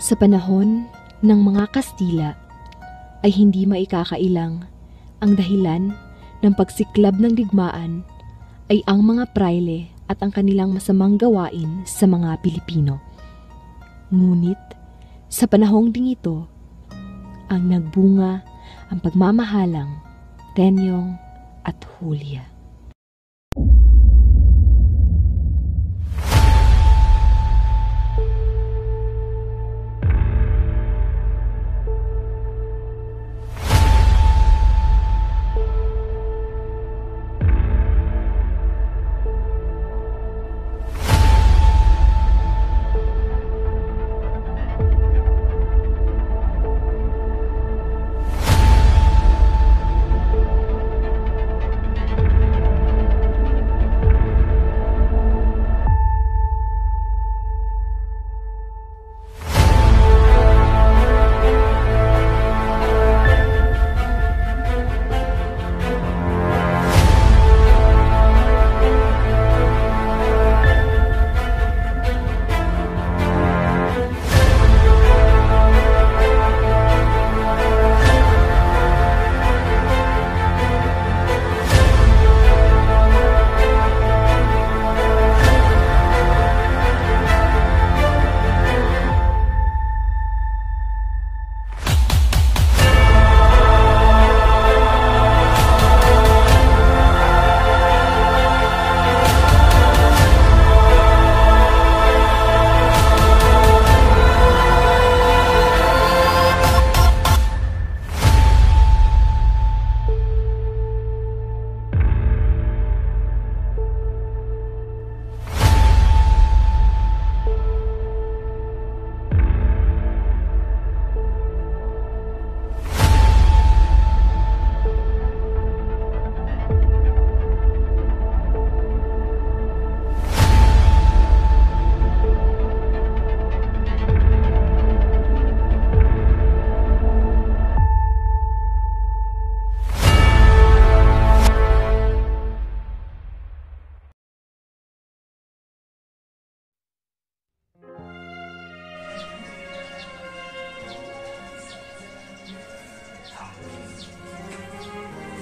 Sa panahon ng mga Kastila ay hindi maikakailang ang dahilan ng pagsiklab ng digmaan ay ang mga praile at ang kanilang masamang gawain sa mga Pilipino. Ngunit sa panahong ding ito, ang nagbunga ang pagmamahalang Tenyong at Julia.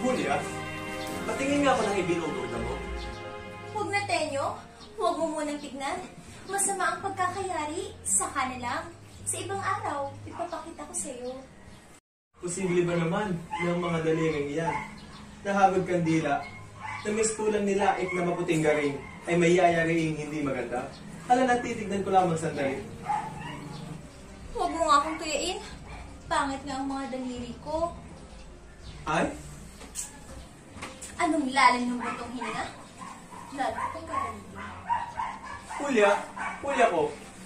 Julia, patingin nga ako ng ibinutuda mo. Huwag na, Tenyo. Huwag mo munang tignan. Masama ang pagkakayari. Saka na lang. Sa ibang araw, ipapakita ko sa'yo. Posible ba naman yung mga daliring iyan? Nahagod kandila, na mistulang nilait na maputing garing ay may yayariing hindi maganda? Hala, natitignan ko lamang sandali. Huwag mo nga akong tuyain. Pangit nga ang mga daliri ko. Ay? Anong lalim ng butong hininga? Lalo kong kagaling. Julia ko.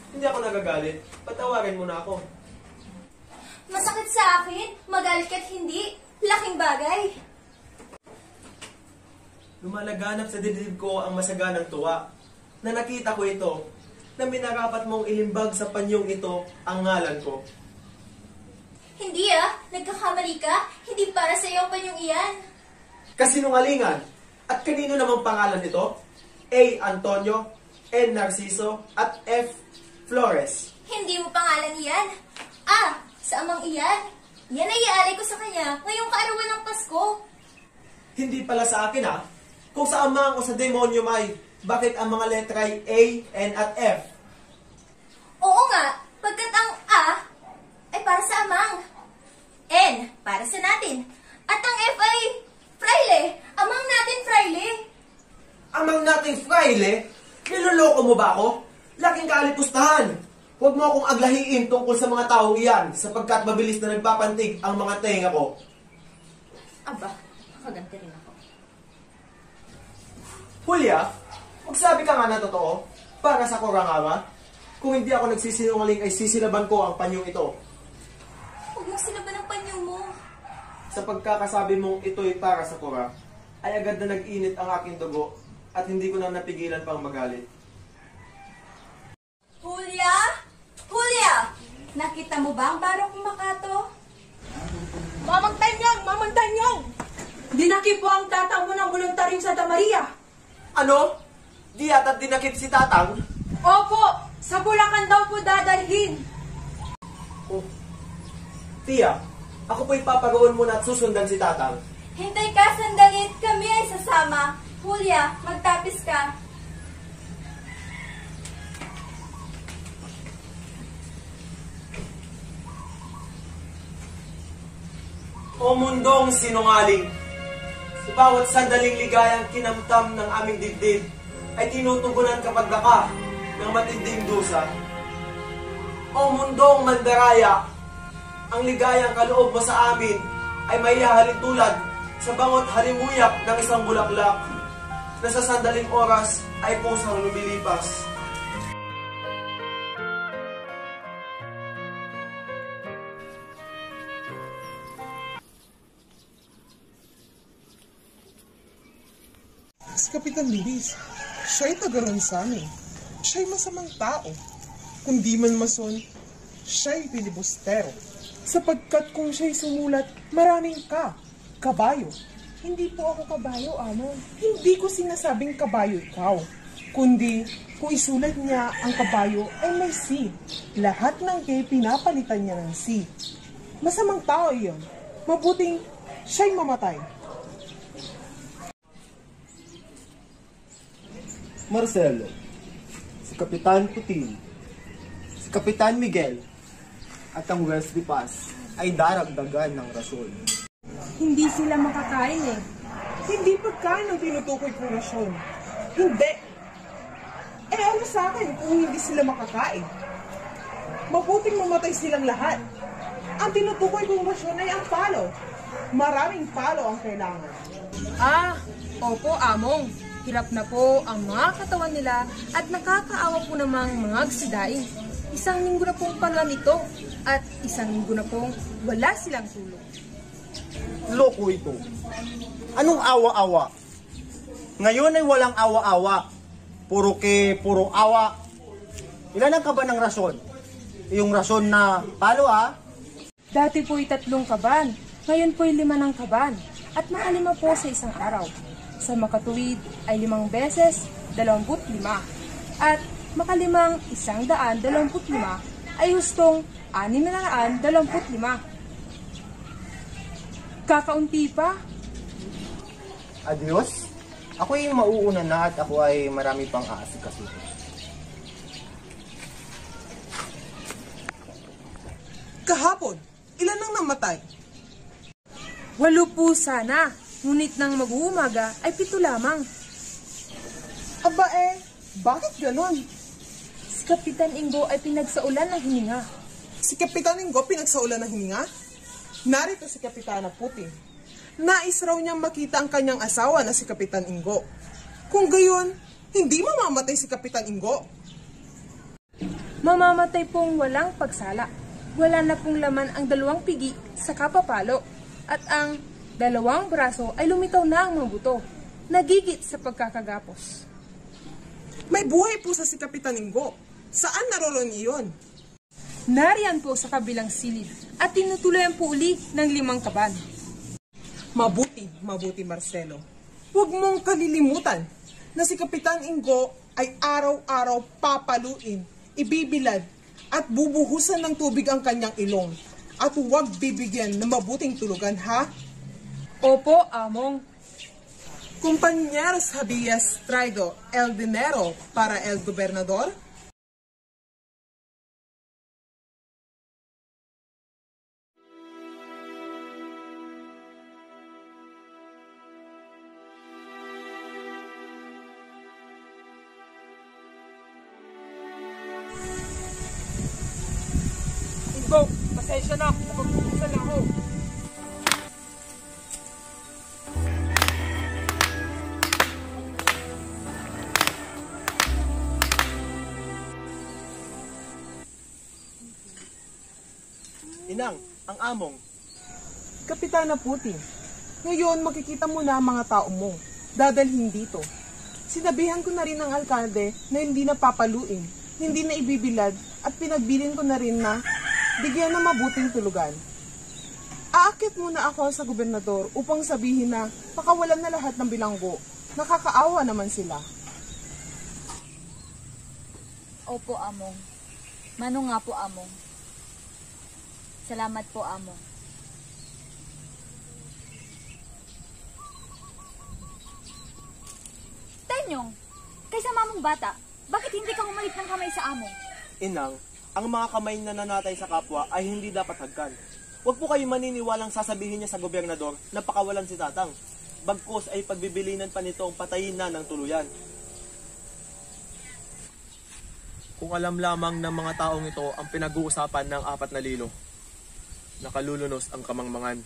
Hindi ako nagagalit. Patawarin mo na ako. Masakit sa akin. Magalit ka't hindi. Laking bagay. Lumalaganap sa dibdib ko ang masaganang tuwa. Na nakita ko ito. Na minarapat mong ilimbag sa panyong ito ang ngalan ko. Hindi nagkakamali ka. Hindi para sa iyo pa yung iyan. Kasinungalingan. At kanino namang pangalan ito? A. Antonio, N. Narciso, at F. Flores. Hindi mo pangalan iyan. Sa amang iyan. Yan ay ialay ko sa kanya ngayong kaarawan ng Pasko. Hindi pala sa akin Kung sa amang o sa demonyo may, bakit ang mga letra ay A, N, at F? Oo nga, pagkat ang A ay para sa amang. N, para sa natin. At ang F ay fraile. Amang natin fraile. Amang nating fraile? Niloloko mo ba ako? Laking kaalipustahan. Huwag mo akong aglahiin tungkol sa mga taong iyan sapagkat mabilis na nagpapantig ang mga tenga ko. Aba, nakaganti rin ako. Julia, magsabi ka nga na totoo para sa Kurangama. Kung hindi ako nagsisinungaling ay sisilaban ko ang panyong ito. Huwag mong silaban ang panyo mo. Sa pagkakasabi mong ito'y para sa Kura, ay agad na nag-init ang aking dugo at hindi ko na napigilan pang magalit. Julia? Julia! Nakita mo ba ang barong Makato? Mamang Tanyong! Dinakip po ang tatang mo ng voluntaryong Santa Maria. Ano? Di yata't dinakip si Tatang? Opo, sa Bulacan daw po dadalhin. Tia, ako po'y paparoon muna at susundan si Tatang. Hintay ka sandali at kami ay sasama. Julia, magtapis ka. O mundong sinungaling, sa bawat sandaling ligayang kinamtam ng aming dibdib ay tinutugunan kapag daka ng matinding dusa. O mundong mandaraya, ang ligayang kaloob mo sa amin ay may hahalin tulad sa bangot halimuyak ng isang bulaklak na sa sandaling oras ay pusang lumilipas. Si Kapitan Luis, siya'y taga-Ronsamin. Siya'y masamang tao. Kung di man mason, siya'y pilibustero. Sapagkat kung siya'y sumulat, maraming kabayo. Hindi po ako kabayo, Amon. Hindi ko sinasabing kabayo ikaw. Kundi, kung isulat niya ang kabayo ay may C. Lahat ng K pinapalitan niya ng C. Masamang tao iyon. Mabuting siya'y mamatay. Marcelo, si Kapitan Putin, si Kapitan Miguel, at ang Wesley Paz ay daragdagan ng rason. Hindi sila makakain eh. Hindi pagkain ang tinutukoy kong rasyon. Hindi. Ano sa akin kung hindi sila makakain? Mabuting mamatay silang lahat. Ang tinutukoy kong rasyon ay ang palo. Maraming palo ang kailangan. Opo, Among. Hirap na po ang mga katawan nila at nakakaawa po namang mga agsidain. Isang linggo na pong paluan ito at isang linggo na pong wala silang tulog. Loko ito. Anong awa-awa? Ngayon ay walang awa-awa. Puro awa. Ilan ang kaba ng rason? Yung rason na palo Dati po'y 3 kaban, ngayon po'y 5 ng kaban at makalima po sa isang araw. Sa makatuwid ay 5 beses 25 at makalimang 125 ay hustong 625. Kakaunti pa. Adios? Ako ay mauuna na at ako ay marami pang aasikasuhin. Kahapon, ilan ang namatay? 8 po sana, ngunit nang mag-uumaga ay 7 lamang. Aba bakit ganon? Si Kapitan Ingo ay pinagsaulan ng hininga. Si Kapitan Ingo pinagsaulan ng hininga? Narito si Kapitana Putin. Nais raw niyang makita ang kanyang asawa na si Kapitan Ingo. Kung gayon, hindi mamamatay si Kapitan Ingo. Mamamatay pong walang pagsala. Wala na pong laman ang 2 pigi sa kapapalo. At ang 2 braso ay lumitaw na ang mga buto. Nagigit sa pagkakagapos. May buhay po sa si Kapitan Ingo. Saan naroon iyon? Nariyan po sa kabilang silid at tinutuloyan po uli ng 5 kaban. Mabuti Marcelo. Huwag mong kalilimutan na si Kapitan Ingo ay araw-araw papaluin, ibibilad at bubuhusan ng tubig ang kanyang ilong. At huwag bibigyan ng mabuting tulugan, ha? Opo, Among. Compañeros habías traído el dinero para el gobernador? Ingo, pasensya na. Napagpupusan ako. Inang, ang among. Kapitana Putin, ngayon makikita mo na ang mga tao mo. Dadalhin dito. Sinabihan ko na rin ng alkalde na hindi na papaluin, hindi na ibibilad at pinagbilin ko na rin na bigyan ng mabuting tulugan. Aakit muna ako sa gobernador upang sabihin na pakawalan na lahat ng bilanggo. Nakakaawa naman sila. Opo, Among. Mano nga po, Among. Salamat po, amo. Tenyong, kaysa mamong bata, bakit hindi ka humalit ng kamay sa amo? Inang, ang mga kamay na nanatay sa kapwa ay hindi dapat hagkan. Huwag po kayo maniniwalang sasabihin niya sa gobernador na pakawalan si Tatang. Bagkus ay pagbibilinan pa nito ang patayin na ng tuluyan. Kung alam lamang ng mga taong ito ang pinag-uusapan ng 4,000, nakalulunos ang kamangmangan.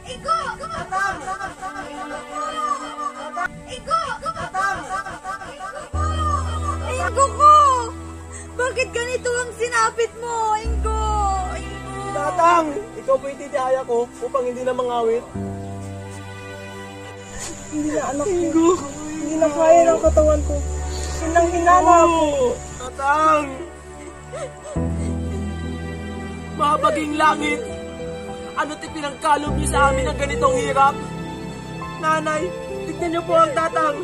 Igo! Igo! Ingo ko! Bakit ganito ang sinapit mo? Ingo! Tatang! Ikaw po ititihaya ko upang hindi na mangawit. Hindi na anak ko. Hindi na kaya ng katawan ko. Hinang-hinana ako. Tatang! Mabaging langit! Ano't ipinagkaloob niyo sa amin ang ganitong hirap? Nanay, tignan niyo po ang Tatang.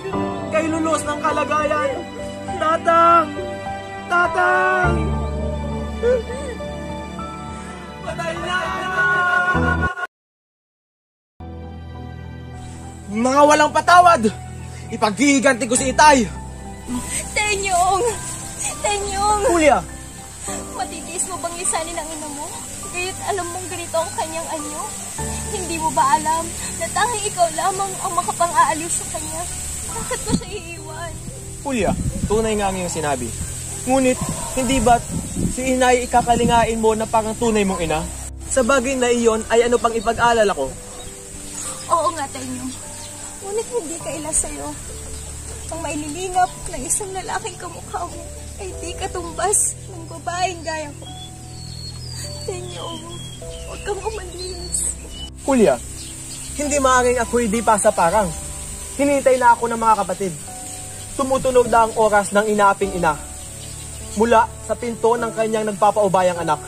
Kay lulos ng kalagayan. Tatang! Tatang! Patay na! Mga walang patawad! Ipaghihiganti ko si Itay! Tenyong! Tenyong! Julia! Matitiis mo bang lisanin ang ina mo? Kaya't alam mong ganito ang kanyang anyo? Hindi mo ba alam na tanging ikaw lamang ang makapang-aalis sa kanya? Bakit mo siya iiwan? Julia, tunay nga ang iyong sinabi. Ngunit, hindi ba't si inay ikakalingain mo na parang tunay mong ina? Sa bagay na iyon ay ano pang ipag-alala ko? Oo nga, Tenyong. Ngunit hindi kaila sa'yo. Ang maililingap ng isang lalaking kamukha mo ay di katumbas ng babaeng gaya ko. Tenyong, huwag kang umalis. Julia, hindi maaaring ako'y di pa sa parang. Hinintay na ako ng mga kapatid. Tumutunog na ang oras ng inaaping ina. Mula sa pinto ng kanyang nagpapaubayang anak.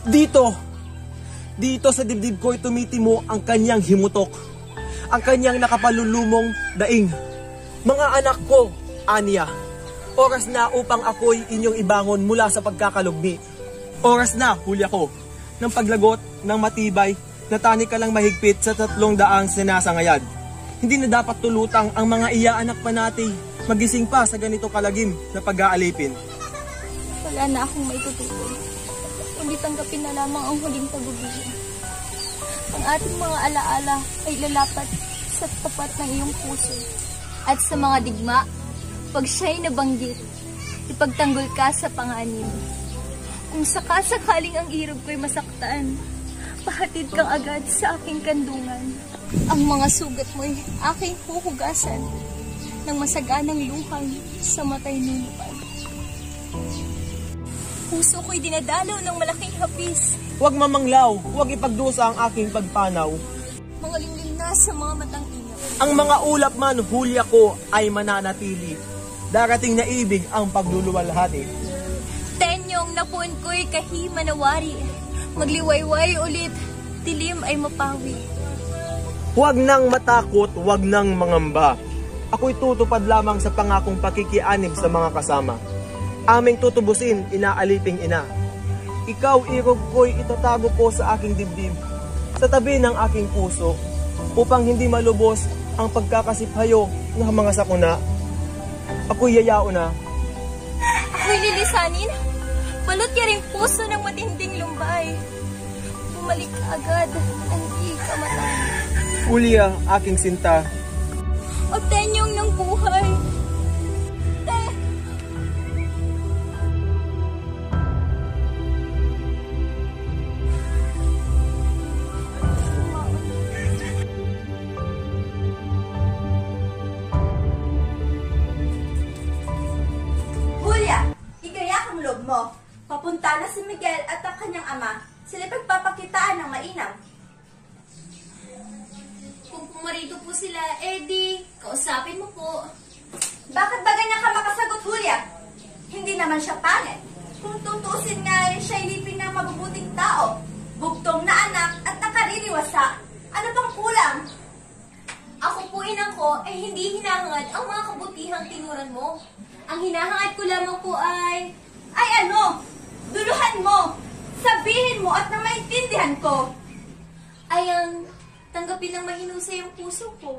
Dito sa dibdib ko'y tumitimo ang kanyang himutok. Ang kanyang nakapalulumong daing. Mga anak ko, Anya, oras na upang ako'y inyong ibangon mula sa pagkakalugni. Oras na, Julia ko, ng paglagot ng matibay na tani ka lang mahigpit sa 300 sinasangayad. Hindi na dapat tulutang ang mga iya-anak pa natin magising pa sa ganito kalagim na pag-aalipin. Wala na akong may tutuloy. Kundi tanggapin na lamang ang huling pag-ubili. Ang ating mga alaala ay lalapat sa tapat ng iyong puso. At sa mga digma, pag siya'y nabanggit, ipagtanggol ka sa panganib. Kung sakasakaling ang irog ko'y masaktan, pahatid kang agad sa aking kandungan. Ang mga sugat mo'y aking huhugasan ng masaganang luhang sa matay nunupad. Puso ko'y dinadalaw ng malaking hapis. Huwag mamanglaw, huwag ipagdusa ang aking pagpanaw. Mga limlim na sa mga matang ilaw. Ang mga ulap man, Julia ko, ay mananatili. Darating na ibig ang pagluluwalhati. Tenyong napun ko'y kahimanawari. Magliwayway ulit, dilim ay mapawi. Huwag nang matakot, huwag nang mangamba. Ako'y tutupad lamang sa pangakong pakikianib sa mga kasama. Aming tutubusin, inaaliping ina. Ikaw, irog ko'y itatago ko sa aking dibdib, sa tabi ng aking puso, upang hindi malubos ang pagkakasiphayo ng mga sakuna. Ako'y yayao na. Ako'y lilisanin? Balot niya rin puso ng matinding lumbay. Bumalik ka agad, hindi ka matay. Julia, aking sinta. O Tenyong ng buhay. Julia, igayak ang loob mo. Papunta na si Miguel at ang kanyang ama. Sila pagpapakitaan ng mainam. Kung pumarito po sila, Eddie, kausapin mo po. Bakit ba ganyan ka makasagot, Julia? Hindi naman siya pangit. Kung tutusin nga, siya'y lipin ng mabubuting tao. Bugtong na anak ay hindi hinahangad ang mga kabutihang tinuran mo. Ang hinahangad ko lamang po ay ano? Duluhan mo! Sabihin mo at na maintindihan ko! Ay ang tanggapin ng mahinusay ang puso ko.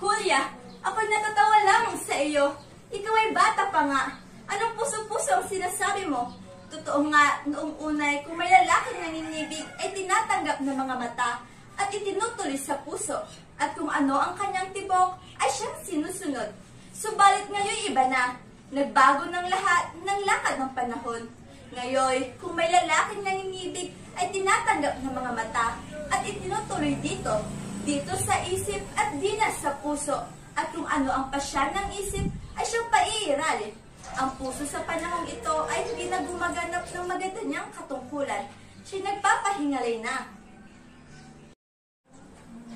Julia, ako'y natatawa lamang sa iyo. Ikaw ay bata pa nga. Anong puso-puso ang sinasabi mo? Totoo nga, noong unay, kung may lalaking naninibig, ay tinatanggap ng mga mata at itinutuloy sa puso. At kung ano ang kanyang tibok, ay siyang sinusunod. Subalit ngayon iba na. Nagbago ng lahat ng lakad ng panahon. Ngayon, kung may lalaking naninibig, ay tinatanggap ng mga mata at itinutuloy dito sa isip at di na sa puso. At kung ano ang pasya ng isip, ay siyang paiiralin. Ang puso sa panahong ito ay hindi na gumaganap ng maganda niyang katungkulan. Siya'y nagpapahingalay na.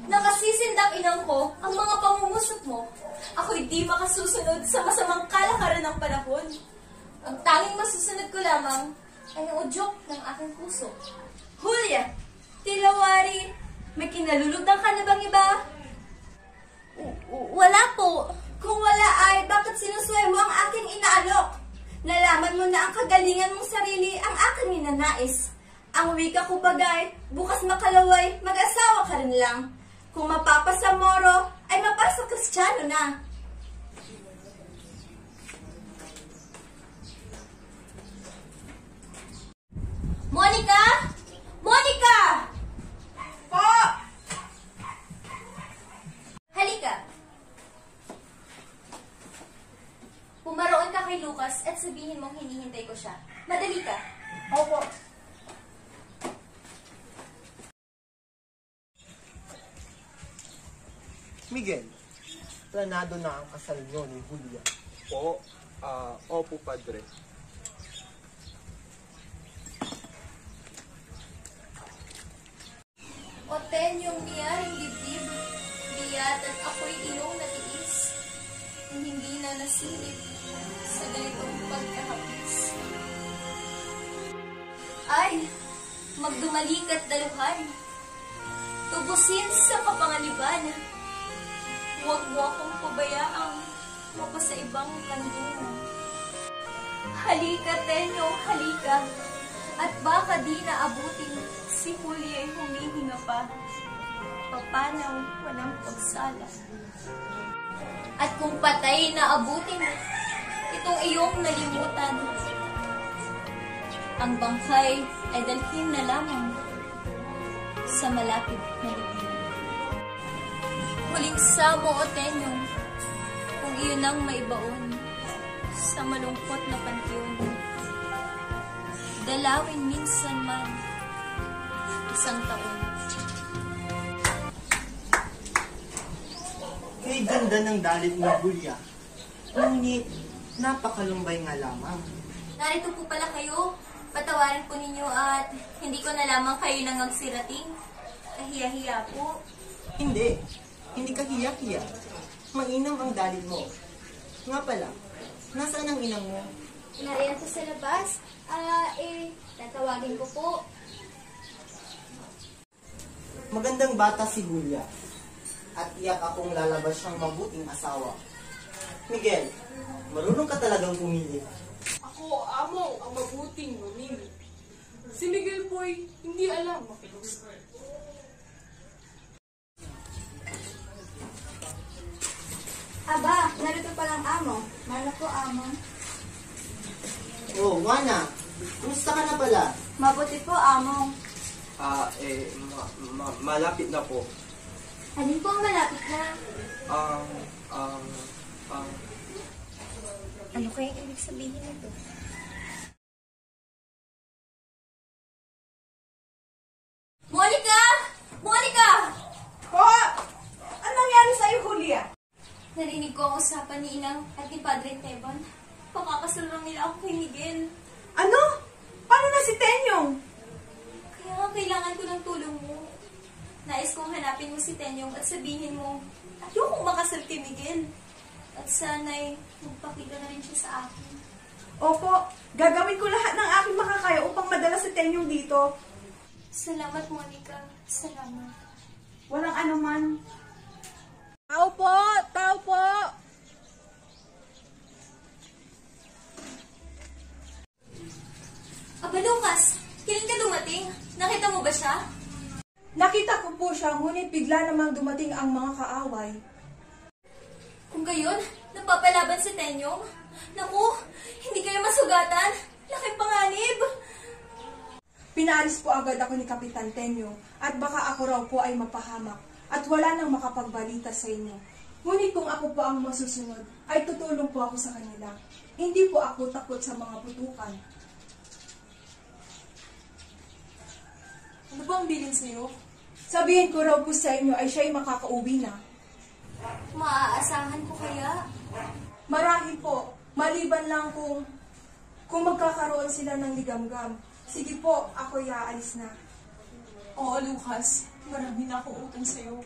Nakasisindang inang ko ang mga pangungusit mo. Ako'y di makasusunod sa masamang kalakaran ng panahon. Ang tanging masusunod ko lamang ay ang udyok ng aking puso. Julia, tilawari, may kinalulugdan ka na bang iba? Wala po. Kung wala ay, bakit sinusway mo ang aking inaalok? Nalaman mo na ang kagalingan mong sarili ang aking ninanais. Ang wika ko bagay, bukas makalaway, mag-asawa ka rin lang. Kung mapapasa moro, ay mapasa kristyano na. Monica! Monica! Po! Halika. Pumaroon ka kay Lucas at sabihin mong hinihintay ko siya. Madali ka. Opo. Miguel, planado na ang kasal niyo ni Julia. Opo, Padre. Oten yung niyaring dibdib, biyat at ako'y iyong natiis, hindi na nasilip sa ganitong pagkahapis. Ay, magdumalikat daluhan, tubusin sa kapanganiban, huwag mo akong pabayaang mapasa ibang kandungan. Halika, Tenyo, halika, at baka di naabutin si Julia ay humihinga pa. Papanaw, walang pagsala. At kung patay na abutin, itong iyong nalimutan, ang bangkay ay dalhin na lamang sa malapit na libingan. Huling samo o Tenyo, kung iyon ang maibaon sa malungkot na panteon. Dalawin minsan man isang taon. Kay ganda ng dalit ni Julia. Ngunit, napakalumbay nga lamang. Narito po pala kayo. Patawarin po ninyo at hindi ko na lamang kayo nang magsirating. Kahiya-hiya po. Hindi. Hindi ka hiya-hiya. Mainam ang dalit mo. Nga pala, nasaan ang inang mo? Nariyan po sa labas. Tatawagin ko po. Magandang bata si Julia. At iyak akong lalabas siyang mabuting asawa. Miguel, marunong ka talagang pumili. Ako, amo, ang mabuting mamili. Si Miguel po'y hindi alam makilos. Aba, narito palang amo. Mano po, amo? Oh, Juana, kumusta ka na pala? Mabuti po, amo. Malapit na po. Alin po ang malapit na? Ano kaya ibig sabihin nito? Monica! Monica! Po! Ano nangyari sa'yo, Julia? Narinig ko ang usapan ni Inang at ni Padre Teban. Pakakasulong nila ako kay Miguel. Ano? Paano na si Tenyong? Kaya nga kailangan ko ng tulong mo. Nais kong hanapin mo si Tenyong at sabihin mo, ayokong makasal kay Miguel. At sana'y magpakita na rin siya sa akin. Opo, gagawin ko lahat ng aking makakaya upang madala si Tenyong dito. Salamat, Monica. Salamat. Walang anuman. Tao po! Tao po! Aba Lucas, kailan ka dumating? Nakita mo ba siya? Nakita ko po siya, ngunit bigla namang dumating ang mga kaaway. Kung gayon, napapalaban si Tenyong? Naku, hindi kayo masugatan. Laking panganib. Pinaalis po agad ako ni Kapitan Tenyo at baka ako raw po ay mapahamak at wala nang makapagbalita sa inyo. Ngunit kung ako po ang masusunod, ay tutulong po ako sa kanila. Hindi po ako takot sa mga putukan. Ano ba ang bilin sa'yo? Sabihin ko raw po sa inyo ay siya'y makakauwi na. Maaasahan ko kaya? Marahil po, maliban lang kung magkakaroon sila ng ligamgam. Sige po, ako aalis na. Oo, Lucas. Marami na akong utang sa'yo.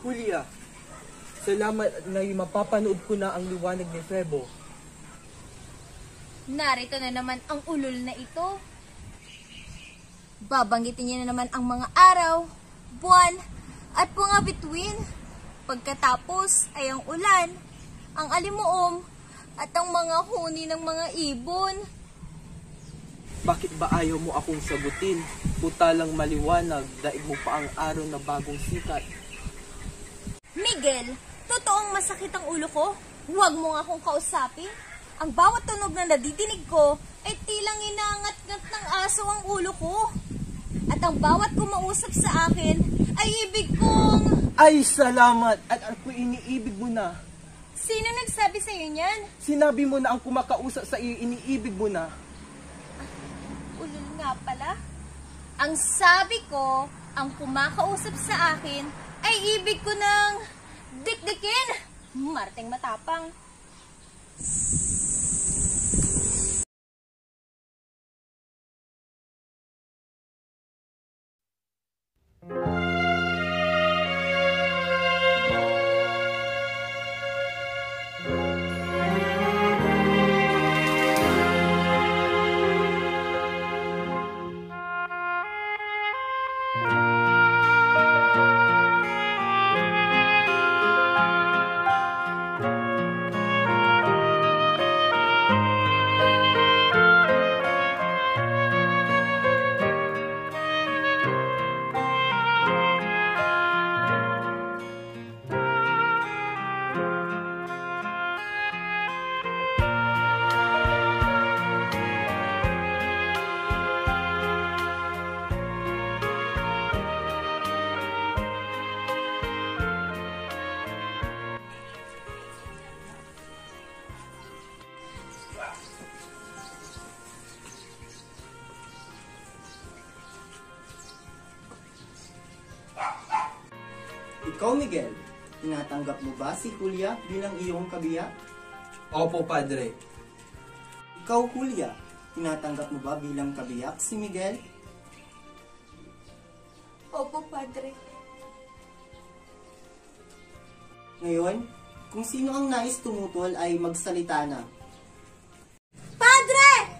Julia, salamat na mapapanood ko na ang liwanag ni Febo. Narito na naman ang ulol na ito. Babanggitin niya na naman ang mga araw, buwan, at mga bituin. Pagkatapos ay ang ulan, ang alimuom, at ang mga huni ng mga ibon. Bakit ba ayaw mo akong sagutin? Puta lang maliwanag, daig mo pa ang araw na bagong sikat. Miguel, totoong masakit ang ulo ko. Huwag mo nga akong kausapin. Ang bawat tunog na nadidinig ko ay tilang inangat-ngat ng aso ang ulo ko. At ang bawat kumausap sa akin ay ibig kong... Ay, salamat! At ako iniibig mo na. Sino nagsabi sa'yo niyan? Sinabi mo na ang kumakausap sa iyo, iniibig mo na. Ulol nga pala. Ang sabi ko, ang kumakausap sa akin ay ibig ko ng dikdikin. Marting matapang. Ikaw, Miguel, tinatanggap mo ba si Julia bilang iyong kabiyak? Opo, Padre. Ikaw, Julia, tinatanggap mo ba bilang kabiyak si Miguel? Opo, Padre. Ngayon, kung sino ang nais tumutol ay magsalita na. Padre!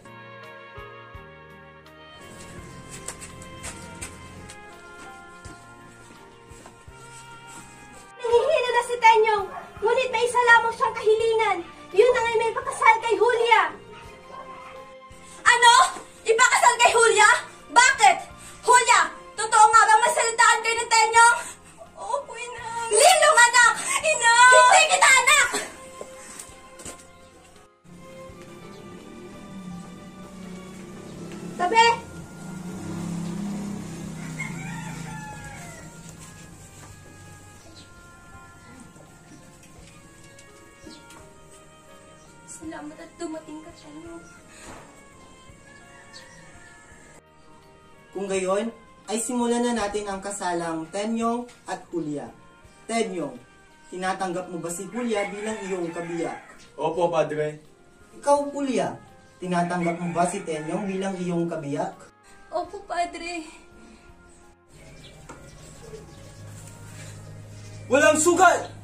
Nangihina na si Tenyong, ngunit may isa lamang siyang kahilingan. Yun ang may pakasal kay Julia. Ano? Ipakasal kay Julia? Bakit? Julia, totoo nga bang masalitaan kayo ng Tenyong? Opo, Inang. Lilong anak! Inang! Hindi kita anak! Tabi! Salamat at dumating ka, Tenyong. Kung gayon, ay simulan na natin ang kasalang Tenyong at Julia. Tenyong, tinatanggap mo ba si Julia bilang iyong kabiyak? Opo, Padre. Ikaw, Julia, tinatanggap mo ba si Tenyong bilang iyong kabiyak? Opo, Padre. Walang sugal!